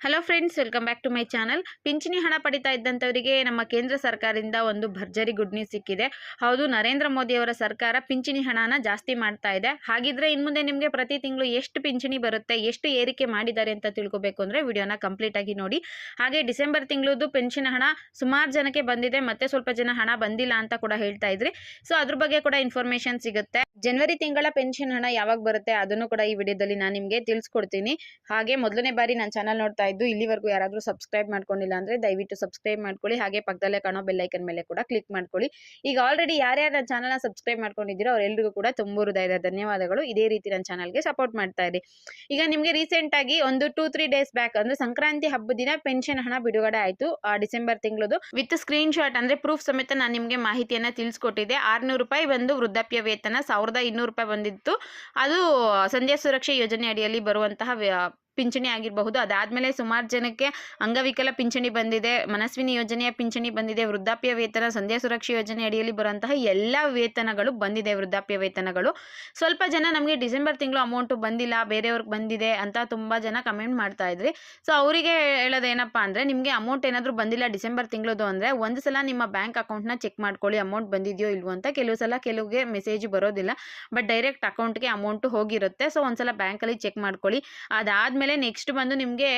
Hello friends, welcome back to my channel. ಪಿಂಚಣಿ ಹಣ ಪಡಿತಾ ಇದ್ದಂಥವರಿಗೆ ನಮ್ಮ ಕೇಂದ್ರ ಸರ್ಕಾರದಿಂದ ಒಂದು ಭರ್ಜರಿ ಗುಡ್ ನ್ಯೂಸ್ ಸಿಕ್ಕಿದೆ. ಹೌದು, ನರೇಂದ್ರ ಮೋದಿ ಅವರ ಸರ್ಕಾರ ಪಿಂಚಣಿ ಹಣನ ಜಾಸ್ತಿ ಮಾಡ್ತಾ ಇದೆ. ಹಾಗಿದ್ರೆ ಇನ್ಮುಂದೆ ನಿಮಗೆ ಪ್ರತಿ ತಿಂಗಳು ಎಷ್ಟು ಪಿಂಚಣಿ ಬರುತ್ತೆ, ಎಷ್ಟು ಏರಿಕೆ ಮಾಡಿದ್ದಾರೆ ಅಂತ ತಿಳ್ಕೊಬೇಕು ಅಂದರೆ ವಿಡಿಯೋನ ಕಂಪ್ಲೀಟ್ ಆಗಿ ನೋಡಿ. ಹಾಗೆ ಡಿಸೆಂಬರ್ ತಿಂಗಳದ್ದು ಪೆನ್ಷನ್ ಹಣ ಸುಮಾರು ಜನಕ್ಕೆ ಬಂದಿದೆ, ಮತ್ತೆ ಸ್ವಲ್ಪ ಜನ ಹಣ ಬಂದಿಲ್ಲ ಅಂತ ಕೂಡ ಹೇಳ್ತಾ ಇದ್ರಿ. ಸೊ ಅದ್ರ ಬಗ್ಗೆ ಕೂಡ ಇನ್ಫಾರ್ಮೇಶನ್ ಸಿಗುತ್ತೆ. ಜನವರಿ ತಿಂಗಳ ಪೆನ್ಷನ್ ಹಣ ಯಾವಾಗ ಬರುತ್ತೆ ಅದನ್ನು ಕೂಡ ಈ ವಿಡಿಯೋದಲ್ಲಿ ನಾನು ನಿಮಗೆ ತಿಳಿಸ್ಕೊಡ್ತೀನಿ. ಹಾಗೆ ಮೊದಲನೇ ಬಾರಿ ನನ್ನ ಚಾನಲ್ ನೋಡ್ತಾ ಇದ್ದು ಇಲ್ಲಿವರೆಗೂ ಯಾರಾದರೂ ಸಬ್ಸ್ಕ್ರೈಬ್ ಮಾಡ್ಕೊಂಡಿಲ್ಲ ಅಂದ್ರೆ ದಯವಿಟ್ಟು ಸಬ್ಸ್ಕ್ರೈಬ್ ಮಾಡ್ಕೊಳ್ಳಿ. ಹಾಗೆ ಪಕ್ಕದಲ್ಲೇ ಕಾಣೋ ಬೆಲ್ ಐಕನ್ ಮೇಲೆ ಕೂಡ ಕ್ಲಿಕ್ ಮಾಡ್ಕೊಳ್ಳಿ. ಈಗ ಆಲ್ರೆಡಿ ಯಾರ್ಯಾರು ನನ್ನ ಚಾನಲ್ನ ಸಬ್ಸ್ಕ್ರೈಬ್ ಮಾಡ್ಕೊಂಡಿದ್ದೀರೋ ಅವರೆಲ್ಲರಿಗೂ ಕೂಡ ತುಂಬ ಹೃದಯದ ಧನ್ಯವಾದಗಳು. ಇದೇ ರೀತಿ ನನ್ನ ಚಾನಲ್ಗೆ ಸಪೋರ್ಟ್ ಮಾಡ್ತಾ ಇರಿ. ಈಗ ನಿಮಗೆ ರೀಸೆಂಟ್ ಆಗಿ ಒಂದು 2-3 ಡೇಸ್ ಬ್ಯಾಕ್ ಅಂದ್ರೆ ಸಂಕ್ರಾಂತಿ ಹಬ್ಬದ ದಿನ ಪೆನ್ಷನ್ ಹಣ ಬಿಡುಗಡೆ ಆಯಿತು. ಡಿಸೆಂಬರ್ ತಿಂಗಳದು ವಿತ್ ಸ್ಕ್ರೀನ್ ಶಾಟ್ ಅಂದ್ರೆ ಪ್ರೂಫ್ ಸಮೇತ ನಾನು ನಿಮಗೆ ಮಾಹಿತಿಯನ್ನ ತಿಳಿಸ್ಕೊಟ್ಟಿದ್ದೆ. 600 ರೂಪಾಯಿ ಬಂದು ವೃದ್ಧಾಪ್ಯ ವೇತನ, 1200 ರೂಪಾಯಿ ಬಂದಿತ್ತು. ಅದು ಸಂಧ್ಯಾ ಸುರಕ್ಷಾ ಯೋಜನೆ ಅಡಿಯಲ್ಲಿ ಬರುವಂತಹ ಪಿಂಚಣಿ ಆಗಿರಬಹುದು. ಅದಾದ್ಮೇಲೆ ಸುಮಾರು ಜನಕ್ಕೆ ಅಂಗವಿಕಲ ಪಿಂಚಣಿ ಬಂದಿದೆ, ಮನಸ್ವಿನಿ ಯೋಜನೆಯ ಪಿಂಚಣಿ ಬಂದಿದೆ, ವೃದ್ಧಾಪ್ಯ ವೇತನ, ಸಂಧ್ಯಾ ಸುರಕ್ಷಾ ಯೋಜನೆ ಅಡಿಯಲ್ಲಿ ಬರುವಂತಹ ಎಲ್ಲ ವೇತನಗಳು ಬಂದಿದೆ. ವೃದ್ಧಾಪ್ಯ ವೇತನಗಳು ಸ್ವಲ್ಪ ಜನ ನಮಗೆ ಡಿಸೆಂಬರ್ ತಿಂಗಳು ಅಮೌಂಟ್ ಬಂದಿಲ್ಲ, ಬೇರೆಯವ್ರಿಗೆ ಬಂದಿದೆ ಅಂತ ತುಂಬಾ ಜನ ಕಮೆಂಟ್ ಮಾಡ್ತಾ ಇದ್ರಿ. ಸೊ ಅವರಿಗೆ ಹೇಳೋದೇನಪ್ಪ ಅಂದ್ರೆ, ನಿಮಗೆ ಅಮೌಂಟ್ ಏನಾದರೂ ಬಂದಿಲ್ಲ ಡಿಸೆಂಬರ್ ತಿಂಗಳದು ಅಂದ್ರೆ ಒಂದು ಸಲ ನಿಮ್ಮ ಬ್ಯಾಂಕ್ ಅಕೌಂಟ್ನ ಚೆಕ್ ಮಾಡ್ಕೊಳ್ಳಿ, ಅಮೌಂಟ್ ಬಂದಿದೆಯೋ ಇಲ್ವೋ ಅಂತ. ಕೆಲವು ಸಲ ಕೆಲವಿಗೆ ಮೆಸೇಜ್ ಬರೋದಿಲ್ಲ, ಬಟ್ ಡೈರೆಕ್ಟ್ ಅಕೌಂಟ್ಗೆ ಅಮೌಂಟ್ ಹೋಗಿರುತ್ತೆ. ಸೊ ಒಂದ್ಸಲ ಬ್ಯಾಂಕಲ್ಲಿ ಚೆಕ್ ಮಾಡ್ಕೊಳ್ಳಿ. ಅದಾದ್ಮೇಲೆ ನೆಕ್ಸ್ಟ್ ಬಂದು ನಿಮಗೆ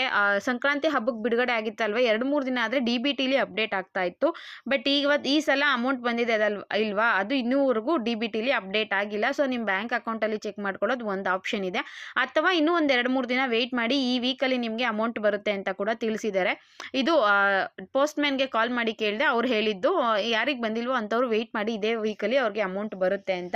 ಸಂಕ್ರಾಂತಿ ಹಬ್ಬಕ್ಕೆ ಬಿಡುಗಡೆ ಆಗಿತ್ತಲ್ವ, 2-3 ದಿನ ಆದರೆ DBTಲಿ ಅಪ್ಡೇಟ್ ಆಗ್ತಾ ಇತ್ತು. ಬಟ್ ಈ ಸಲ ಅಮೌಂಟ್ ಬಂದಿದೆ ಇಲ್ವಾ, ಅದು ಇನ್ನೂವರೆಗೂ DBTಲಿ ಅಪ್ಡೇಟ್ ಆಗಿಲ್ಲ. ಸೊ ನಿಮ್ಮ ಬ್ಯಾಂಕ್ ಅಕೌಂಟಲ್ಲಿ ಚೆಕ್ ಮಾಡ್ಕೊಳ್ಳೋದು ಒಂದು ಆಪ್ಷನ್ ಇದೆ. ಅಥವಾ ಇನ್ನೂ ಒಂದು 2-3 ದಿನ ವೆಯ್ಟ್ ಮಾಡಿ, ಈ ವೀಕಲ್ಲಿ ನಿಮಗೆ ಅಮೌಂಟ್ ಬರುತ್ತೆ ಅಂತ ಕೂಡ ತಿಳಿಸಿದ್ದಾರೆ. ಇದು ಪೋಸ್ಟ್ಮ್ಯಾನ್ಗೆ ಕಾಲ್ ಮಾಡಿ ಕೇಳಿದೆ, ಅವ್ರು ಹೇಳಿದ್ದು ಯಾರಿಗೆ ಬಂದಿಲ್ವೋ ಅಂಥವ್ರು ವೆಯ್ಟ್ ಮಾಡಿ, ಇದೇ ವೀಕಲ್ಲಿ ಅವ್ರಿಗೆ ಅಮೌಂಟ್ ಬರುತ್ತೆ ಅಂತ.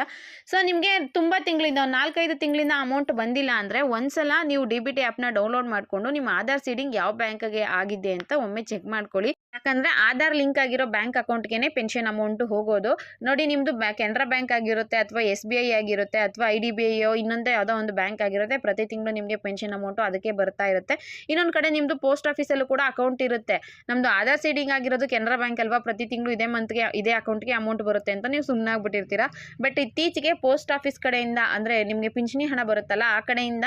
ಸೊ ನಿಮಗೆ ತುಂಬ ತಿಂಗಳಿಂದ 4-5 ತಿಂಗಳಿಂದ ಅಮೌಂಟ್ ಬಂದಿಲ್ಲ ಅಂದರೆ ಒಂದ್ಸಲ ನೀವು DBT ಆ್ಯಪ್ನ ಡೌನ್ಲೋಡ್ ಮಾಡಿಕೊಂಡು ನಿಮ್ಮ ಆಧಾರ್ ಸೀಡಿಂಗ್ ಯಾವ ಬ್ಯಾಂಕ್ಗೆ ಆಗಿದೆ ಅಂತ ಒಮ್ಮೆ ಚೆಕ್ ಮಾಡ್ಕೊಳ್ಳಿ. ಯಾಕಂದ್ರೆ ಆಧಾರ್ ಲಿಂಕ್ ಆಗಿರೋ ಬ್ಯಾಂಕ್ ಅಕೌಂಟ್ಗೆ ಪೆನ್ಷನ್ ಅಮೌಂಟ್ ಹೋಗೋದು. ನೋಡಿ, ನಿಮ್ದು ಕೆನರಾ ಬ್ಯಾಂಕ್ ಆಗಿರುತ್ತೆ, ಅಥವಾ SBI ಆಗಿರುತ್ತೆ, ಅಥವಾ IDBI ಇನ್ನೊಂದೇ ಯಾವುದೋ ಒಂದು ಬ್ಯಾಂಕ್ ಆಗಿರುತ್ತೆ. ಪ್ರತಿ ತಿಂಗಳು ನಿಮಗೆ ಪೆನ್ಷನ್ ಅಮೌಂಟು ಅದಕ್ಕೆ ಬರ್ತಾ ಇರುತ್ತೆ. ಇನ್ನೊಂದು ಕಡೆ ನಿಮ್ಮದು ಪೋಸ್ಟ್ ಆಫೀಸಲ್ಲೂ ಕೂಡ ಅಕೌಂಟ್ ಇರುತ್ತೆ. ನಮ್ಮದು ಆಧಾರ್ ಸೀಡಿಂಗ್ ಆಗಿರೋದು ಕೆನರಾ ಬ್ಯಾಂಕ್ ಅಲ್ವಾ, ಪ್ರತಿ ತಿಂಗಳು ಇದೇ ಮಂತ್ಗೆ ಇದೇ ಅಕೌಂಟ್ಗೆ ಅಮೌಂಟ್ ಬರುತ್ತೆ ಅಂತ ನೀವು ಸುಮ್ಮನೆ ಆಗ್ಬಿಟ್ಟಿರ್ತೀರಾ. ಬಟ್ ಇತ್ತೀಚೆಗೆ ಪೋಸ್ಟ್ ಆಫೀಸ್ ಕಡೆಯಿಂದ ಅಂದರೆ ನಿಮಗೆ ಪಿಂಚಣಿ ಹಣ ಬರುತ್ತಲ್ಲ, ಆ ಕಡೆಯಿಂದ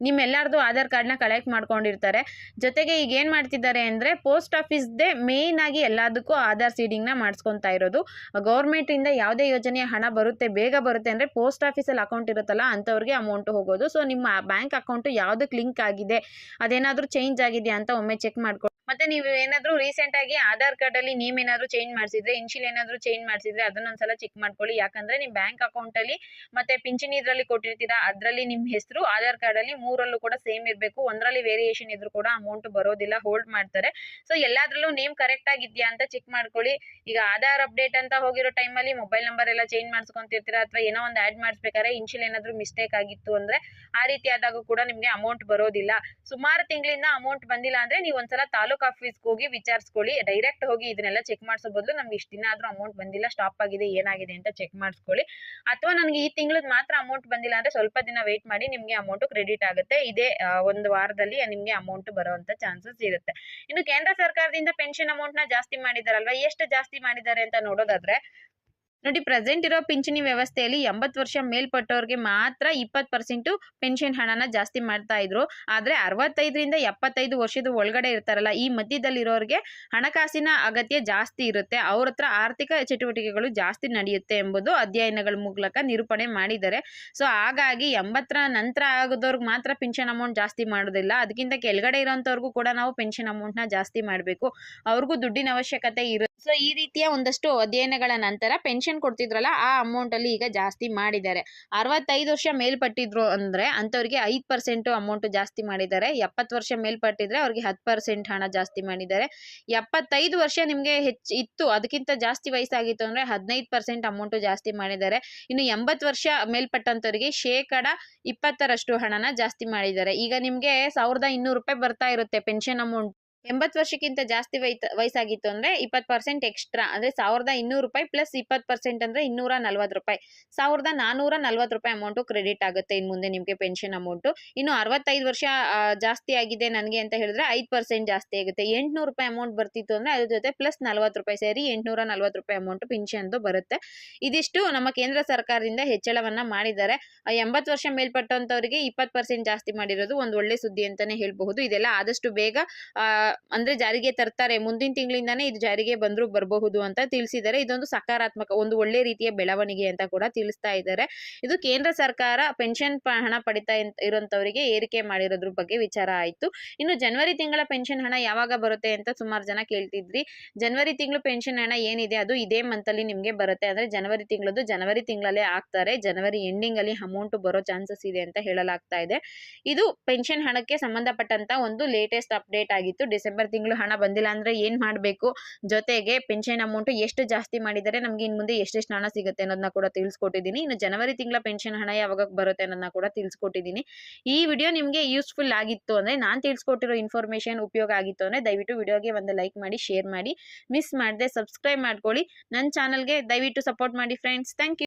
ನಿಮ್ಮೆಲ್ಲರದು ಆಧಾರ್ ಕಾರ್ಡ್ನ ಕಲೆಕ್ಟ್ ಮಾಡ್ಕೊಂಡಿರ್ತಾರೆ. ಜೊತೆಗೆ ಈಗ ಏನು ಮಾಡ್ತಿದ್ದಾರೆ ಅಂದರೆ, ಪೋಸ್ಟ್ ಆಫೀಸ್ದೇ ಮೇಯ್ನ್ ಆಗಿ ಎಲ್ಲದಕ್ಕೂ ಆಧಾರ್ ಸೀಡಿಂಗ್ನ ಮಾಡಿಸ್ಕೊತಾ ಇರೋದು. ಗೌರ್ಮೆಂಟಿಂದ ಯಾವುದೇ ಯೋಜನೆಯ ಹಣ ಬರುತ್ತೆ, ಬೇಗ ಬರುತ್ತೆ ಅಂದರೆ ಪೋಸ್ಟ್ ಆಫೀಸಲ್ಲಿ ಅಕೌಂಟ್ ಇರುತ್ತಲ್ಲ ಅಂಥವ್ರಿಗೆ ಅಮೌಂಟ್ ಹೋಗೋದು. ಸೊ ನಿಮ್ಮ ಬ್ಯಾಂಕ್ ಅಕೌಂಟು ಯಾವುದಕ್ಕೆ ಲಿಂಕ್ ಆಗಿದೆ, ಅದೇನಾದರೂ ಚೇಂಜ್ ಆಗಿದೆಯಾ ಅಂತ ಒಮ್ಮೆ ಚೆಕ್ ಮಾಡ್ಕೊಳ್ಳಿ. ಮತ್ತೆ ನೀವು ಏನಾದರೂ ರೀಸೆಂಟ್ ಆಗಿ ಆಧಾರ್ ಕಾರ್ಡ್ ಅಲ್ಲಿ ನೇಮ್ ಏನಾದರೂ ಚೇಂಜ್ ಮಾಡಿಸಿದ್ರೆ, ಇನ್ಶಿಯಲ್ ಏನಾದರೂ ಚೇಂಜ್ ಮಾಡಿಸಿದ್ರೆ ಅದನ್ನೊಂದ್ಸಲ ಚೆಕ್ ಮಾಡ್ಕೊಳ್ಳಿ. ಯಾಕಂದ್ರೆ ನಿಮ್ಮ ಬ್ಯಾಂಕ್ ಅಕೌಂಟ್ ಅಲ್ಲಿ ಮತ್ತೆ ಪಿಂಚಣಿ ಇದರಲ್ಲಿ ಕೊಟ್ಟಿರ್ತೀರಾ, ಅದರಲ್ಲಿ ನಿಮ್ಮ ಹೆಸರು ಆಧಾರ್ ಕಾರ್ಡ್ ಅಲ್ಲಿ ಮೂರಲ್ಲೂ ಕೂಡ ಸೇಮ್ ಇರಬೇಕು. ಒಂದರಲ್ಲಿ ವೇರಿಯೇಷನ್ ಇದ್ರೂ ಕೂಡ ಅಮೌಂಟ್ ಬರೋದಿಲ್ಲ, ಹೋಲ್ಡ್ ಮಾಡ್ತಾರೆ. ಸೊ ಎಲ್ಲಾದ್ರಲ್ಲೂ ನೇಮ್ ಕರೆಕ್ಟ್ ಆಗಿದ್ಯಾ ಅಂತ ಚೆಕ್ ಮಾಡ್ಕೊಳ್ಳಿ. ಈಗ ಆಧಾರ್ ಅಪ್ಡೇಟ್ ಅಂತ ಹೋಗಿರೋ ಟೈಮಲ್ಲಿ ಮೊಬೈಲ್ ನಂಬರ್ ಎಲ್ಲ ಚೇಂಜ್ ಮಾಡಿಸ್ಕೊಂತಿರ್ತೀರಾ, ಅಥವಾ ಏನೋ ಒಂದು ಆಡ್ ಮಾಡಿಸ್ಬೇಕಾದ್ರೆ ಇನ್ಶಿಯಲ್ ಏನಾದರೂ ಮಿಸ್ಟೇಕ್ ಆಗಿತ್ತು ಅಂದ್ರೆ ಆ ರೀತಿ ಆದಾಗ ಕೂಡ ನಿಮಗೆ ಅಮೌಂಟ್ ಬರೋದಿಲ್ಲ. ಸುಮಾರು ತಿಂಗಳಿಂದ ಅಮೌಂಟ್ ಬಂದಿಲ್ಲ ಅಂದ್ರೆ ನೀವು ಒಂದ್ಸಲ ತಾಲೂಕು ಆಫೀಸ್ಗೆ ಹೋಗಿ ವಿಚಾರಿಸ್ಕೊಳ್ಳಿ. ಡೈರೆಕ್ಟ್ ಹೋಗಿ ಇದನ್ನೆಲ್ಲ ಚೆಕ್ ಮಾಡಿಸೋ ಬದಲು ನಮ್ಗೆ ಇಷ್ಟು ದಿನ ಆದ್ರೂ ಅಮೌಂಟ್ ಬಂದಿಲ್ಲ, ಸ್ಟಾಪ್ ಆಗಿದೆ, ಏನಾಗಿದೆ ಅಂತ ಚೆಕ್ ಮಾಡಿಸ್ಕೊಳ್ಳಿ. ಅಥವಾ ನನಗೆ ಈ ತಿಂಗಳದ ಮಾತ್ರ ಅಮೌಂಟ್ ಬಂದಿಲ್ಲ ಅಂದ್ರೆ ಸ್ವಲ್ಪ ದಿನ ವೆಯ್ಟ್ ಮಾಡಿ, ನಿಮಗೆ ಅಮೌಂಟ್ ಕ್ರೆಡಿಟ್ ಆಗುತ್ತೆ. ಇದೇ ಒಂದು ವಾರದಲ್ಲಿ ನಿಮಗೆ ಅಮೌಂಟ್ ಬರುವಂತ ಚಾನ್ಸಸ್ ಇರುತ್ತೆ. ಇನ್ನು ಕೇಂದ್ರ ಸರ್ಕಾರದಿಂದ ಪೆನ್ಷನ್ ಅಮೌಂಟ್ ನ ಜಾಸ್ತಿ ಮಾಡಿದಾರಲ್ವಾ, ಎಷ್ಟು ಜಾಸ್ತಿ ಮಾಡಿದ್ದಾರೆ ಅಂತ ನೋಡೋದಾದ್ರೆ ನೋಡಿ, ಪ್ರೆಸೆಂಟ್ ಇರೋ ಪಿಂಚಣಿ ವ್ಯವಸ್ಥೆಯಲ್ಲಿ 80 ವರ್ಷ ಮೇಲ್ಪಟ್ಟವ್ರಿಗೆ ಮಾತ್ರ 20% ಪೆನ್ಷನ್ ಹಣನ ಜಾಸ್ತಿ ಮಾಡ್ತಾ ಇದ್ರು. ಆದ್ರೆ 65ರಿಂದ 75 ವರ್ಷದ ಒಳಗಡೆ ಇರ್ತಾರಲ್ಲ, ಈ ಮಧ್ಯದಲ್ಲಿರೋರಿಗೆ ಹಣಕಾಸಿನ ಅಗತ್ಯ ಜಾಸ್ತಿ ಇರುತ್ತೆ, ಅವ್ರ ಹತ್ರ ಆರ್ಥಿಕ ಚಟುವಟಿಕೆಗಳು ಜಾಸ್ತಿ ನಡೆಯುತ್ತೆ ಎಂಬುದು ಅಧ್ಯಯನಗಳ ಮೂಲಕ ನಿರೂಪಣೆ ಮಾಡಿದ್ದಾರೆ. ಸೊ ಹಾಗಾಗಿ 80ರ ನಂತರ ಆಗೋದವ್ರಿಗೆ ಮಾತ್ರ ಪೆನ್ಷನ್ ಅಮೌಂಟ್ ಜಾಸ್ತಿ ಮಾಡೋದಿಲ್ಲ, ಅದಕ್ಕಿಂತ ಕೆಳಗಡೆ ಇರೋಂಥವ್ರಿಗೂ ಕೂಡ ನಾವು ಪೆನ್ಷನ್ ಅಮೌಂಟ್ನ ಜಾಸ್ತಿ ಮಾಡಬೇಕು. ಅವ್ರಿಗೂ ದುಡ್ಡಿನ ಅವಶ್ಯಕತೆ ಇರುತ್ತೆ. ಸೊ ಈ ರೀತಿಯ ಒಂದಷ್ಟು ಅಧ್ಯಯನಗಳ ನಂತರ ಪೆನ್ಷನ್ ಕೊಡ್ತಿದ್ರಲ್ಲ ಆ ಅಮೌಂಟ್ ಅಲ್ಲಿ ಈಗ ಜಾಸ್ತಿ ಮಾಡಿದ್ದಾರೆ. 65 ವರ್ಷ ಮೇಲ್ಪಟ್ಟಿದ್ರು ಅಂದ್ರೆ ಅಂತವ್ರಿಗೆ 5% ಅಮೌಂಟ್ ಜಾಸ್ತಿ ಮಾಡಿದ್ದಾರೆ. 70 ವರ್ಷ ಮೇಲ್ಪಟ್ಟಿದ್ರೆ ಅವ್ರಿಗೆ 10% ಹಣ ಜಾಸ್ತಿ ಮಾಡಿದ್ದಾರೆ. 75 ವರ್ಷ ನಿಮ್ಗೆ ಇತ್ತು, ಅದಕ್ಕಿಂತ ಜಾಸ್ತಿ ವಯಸ್ಸಾಗಿತ್ತು ಅಂದ್ರೆ 15% ಅಮೌಂಟ್ ಜಾಸ್ತಿ ಮಾಡಿದ್ದಾರೆ. ಇನ್ನು 80 ವರ್ಷ ಮೇಲ್ಪಟ್ಟಂತವರಿಗೆ 20% ಹಣನ ಜಾಸ್ತಿ ಮಾಡಿದ್ದಾರೆ. ಈಗ ನಿಮ್ಗೆ 1200 ರೂಪಾಯಿ ಬರ್ತಾ ಇರುತ್ತೆ ಪೆನ್ಷನ್ ಅಮೌಂಟ್. 80 ವರ್ಷಕ್ಕಿಂತ ಜಾಸ್ತಿ ವಯಸ್ಸಾಗಿತ್ತು ಅಂದ್ರೆ 20% ಎಕ್ಸ್ಟ್ರಾ ಅಂದ್ರೆ ₹1,200 ಪ್ಲಸ್ 20% ಅಂದ್ರೆ ₹240, ₹1,440 ಅಮೌಂಟ್ ಕ್ರೆಡಿಟ್ ಆಗುತ್ತೆ ಇನ್ನು ಮುಂದೆ ನಿಮಗೆ ಪೆನ್ಷನ್ ಅಮೌಂಟ್. ಇನ್ನು 65 ವರ್ಷ ಜಾಸ್ತಿ ಆಗಿದೆ ನನಗೆ ಅಂತ ಹೇಳಿದ್ರೆ 5% ಜಾಸ್ತಿ ಆಗುತ್ತೆ. ₹800 ಅಮೌಂಟ್ ಬರ್ತಿತ್ತು ಅಂದ್ರೆ ಅದ್ರ ಜೊತೆ ಪ್ಲಸ್ ₹40 ಸೇರಿ ₹840 ಅಮೌಂಟ್ ಪಿಂಚಣಿ ಬರುತ್ತೆ. ಇದಿಷ್ಟು ನಮ್ಮ ಕೇಂದ್ರ ಸರ್ಕಾರದಿಂದ ಹೆಚ್ಚಳವನ್ನ ಮಾಡಿದ್ದಾರೆ. 80 ವರ್ಷ ಮೇಲ್ಪಟ್ಟಂತವರಿಗೆ 20% ಜಾಸ್ತಿ ಮಾಡಿರೋದು ಒಂದು ಒಳ್ಳೆ ಸುದ್ದಿ ಅಂತಾನೆ ಹೇಳ್ಬಹುದು. ಇದೆಲ್ಲ ಆದಷ್ಟು ಬೇಗ ಅಂದ್ರೆ ಜಾರಿಗೆ ತರ್ತಾರೆ, ಮುಂದಿನ ತಿಂಗಳಿಂದಾನೇ ಇದು ಜಾರಿಗೆ ಬರಬಹುದು ಅಂತ ತಿಳಿಸಿದ್ದಾರೆ. ಇದೊಂದು ಸಕಾರಾತ್ಮಕ ಒಂದು ಒಳ್ಳೆ ರೀತಿಯ ಬೆಳವಣಿಗೆ ಅಂತ ಕೂಡ ತಿಳಿಸ್ತಾ ಇದ್ದಾರೆ. ಇದು ಕೇಂದ್ರ ಸರ್ಕಾರ ಪೆನ್ಷನ್ ಹಣ ಪಡಿತಾ ಇರೋಂಥವರಿಗೆ ಏರಿಕೆ ಮಾಡಿರೋದ್ರ ಬಗ್ಗೆ ವಿಚಾರ ಆಯ್ತು. ಇನ್ನು ಜನವರಿ ತಿಂಗಳ ಪೆನ್ಷನ್ ಹಣ ಯಾವಾಗ ಬರುತ್ತೆ ಅಂತ ಸುಮಾರು ಜನ ಕೇಳ್ತಿದ್ರಿ. ಜನವರಿ ತಿಂಗಳು ಪೆನ್ಷನ್ ಹಣ ಏನಿದೆ ಅದು ಇದೇ ಮಂತ್ ಅಲ್ಲಿ ನಿಮ್ಗೆ ಬರುತ್ತೆ. ಅಂದ್ರೆ ಜನವರಿ ತಿಂಗಳಲ್ಲೇ ಹಾಕ್ತಾರೆ. ಜನವರಿ ಎಂಡಿಂಗ್ ಅಲ್ಲಿ ಅಮೌಂಟ್ ಬರೋ ಚಾನ್ಸಸ್ ಇದೆ ಅಂತ ಹೇಳಲಾಗ್ತಾ ಇದೆ. ಇದು ಪೆನ್ಷನ್ ಹಣಕ್ಕೆ ಸಂಬಂಧಪಟ್ಟಂತ ಒಂದು ಲೇಟೆಸ್ಟ್ ಅಪ್ಡೇಟ್ ಆಗಿತ್ತು. ಡಿಸೆಂಬರ್ ತಿಂಗಳು ಹಣ ಬಂದಿಲ್ಲ ಅಂದ್ರೆ ಏನ್ ಮಾಡಬೇಕು, ಜೊತೆಗೆ ಪೆನ್ಷನ್ ಅಮೌಂಟ್ ಎಷ್ಟು ಜಾಸ್ತಿ ಮಾಡಿದರೆ ನಮ್ಗೆ ಇನ್ ಮುಂದೆ ಎಷ್ಟೆಷ್ಟು ಹಣ ಸಿಗುತ್ತೆ ಅನ್ನೋದನ್ನ ಕೂಡ ತಿಳಿಸ್ಕೊಟ್ಟಿದ್ದೀನಿ. ಇನ್ನು ಜನವರಿ ತಿಂಗಳ ಪೆನ್ಷನ್ ಹಣ ಯಾವಾಗ ಬರುತ್ತೆ ಅನ್ನೋದನ್ನ ಕೂಡ ತಿಳಿಸ್ಕೊಟ್ಟಿದ್ದೀನಿ. ಈ ವಿಡಿಯೋ ನಿಮ್ಗೆ ಯೂಸ್ಫುಲ್ ಆಗಿತ್ತು ಅಂದ್ರೆ, ನಾನು ತಿಳಿಸ್ಕೊಟ್ಟಿರೋ ಇನ್ಫಾರ್ಮೇಶನ್ ಉಪಯೋಗ ಆಗಿತ್ತು ಅಂದ್ರೆ ದಯವಿಟ್ಟು ವಿಡಿಯೋಗೆ ಒಂದು ಲೈಕ್ ಮಾಡಿ, ಶೇರ್ ಮಾಡಿ, ಮಿಸ್ ಮಾಡದೆ ಸಬ್ಸ್ಕ್ರೈಬ್ ಮಾಡ್ಕೊಳ್ಳಿ. ನನ್ನ ಚಾನಲ್ಗೆ ದಯವಿಟ್ಟು ಸಪೋರ್ಟ್ ಮಾಡಿ ಫ್ರೆಂಡ್ಸ್. Thank you.